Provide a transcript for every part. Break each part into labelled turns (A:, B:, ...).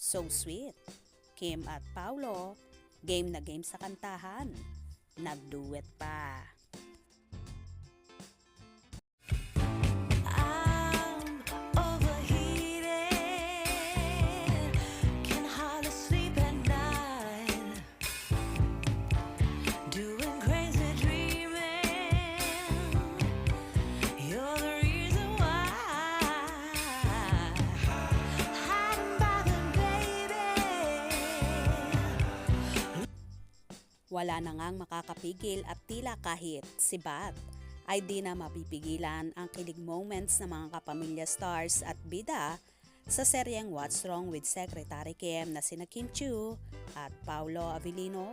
A: So sweet. Kim at Paulo, game na game sa kantahan. Nagduet pa.
B: I'm overheated, can hardly sleep at night, doing crazy dreaming. You're the reason why. Hiding by the baby.
A: Wala na ngang makakapigil at tila kahit sibat ay di na mapipigilan ang kilig moments ng mga kapamilya stars at bida sa seryeng What's Wrong with Secretary Kim na sina Kim Chiu at Paulo Avellino.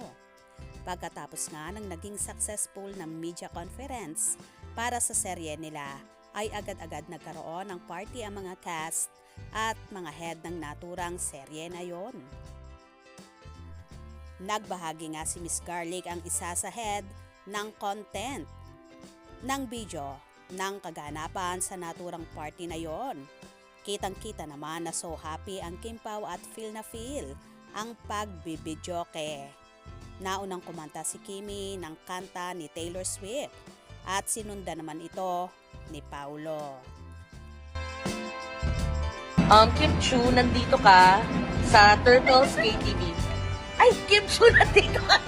A: Pagkatapos nga ng naging successful na media conference para sa serye nila ay agad-agad nagkaroon ng party ang mga cast at mga head ng naturang serye na yon. Nagbahagi nga si Miss Garlic ang isa sa head ng content ng video ng kaganapan sa naturang party na yon. Kitang-kita naman na so happy ang Kim Pao at feel na feel ang pagbibidyoke. Naunang kumanta si Kimi ng kanta ni Taylor Swift at sinunda naman ito ni Paulo.
C: Kim Chu, nandito ka sa Turtles KTV. Ay, Kim Chu, nandito ka.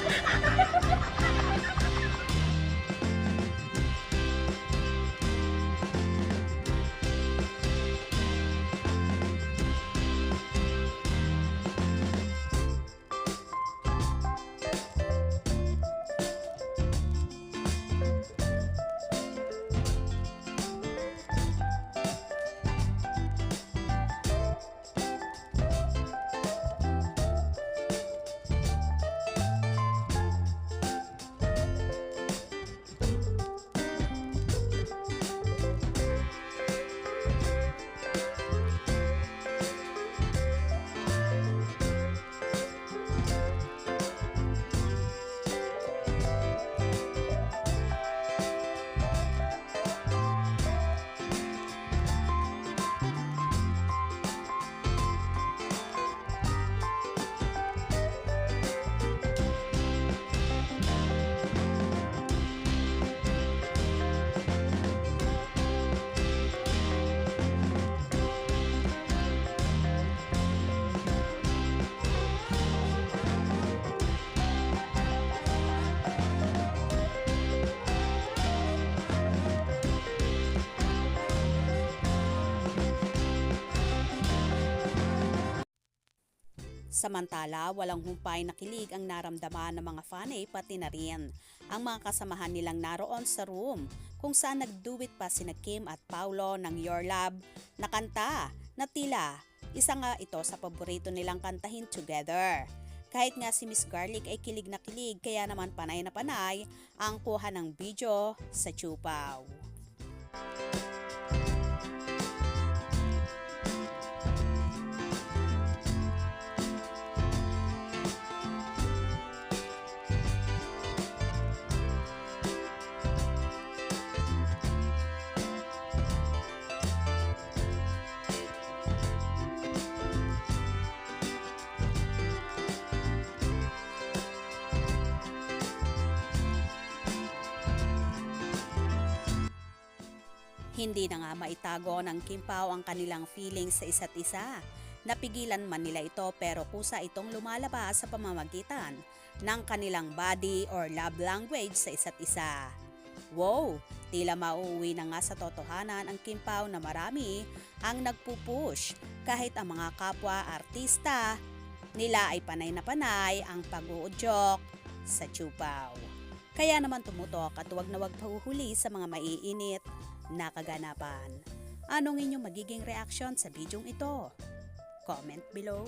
A: Samantala, walang humpay na kilig ang naramdaman ng mga fanay pati na rin ang mga kasamahan nilang naroon sa room kung saan nagduet pa sina Kim at Paulo ng Your Love na kanta na tila isa nga ito sa paborito nilang kantahin together. Kahit nga si Miss Garlic ay kilig na kilig kaya naman panay na panay ang kuha ng video sa Chupaw. Hindi na nga maitago ng Kim Pao ang kanilang feelings sa isa't isa. Napigilan man nila ito pero kusa itong lumalabas sa pamamagitan ng kanilang body or love language sa isa't isa. Wow! Tila mauuwi na nga sa totohanan ang Kim Pao na marami ang nagpupush kahit ang mga kapwa artista nila ay panay na panay ang pag-uudyok sa Chupaw. Kaya naman tumutok at huwag na huwag pahuhuli sa mga maiinit na kaganapan. Anong inyong magiging reaction sa bidyong ito? Comment below.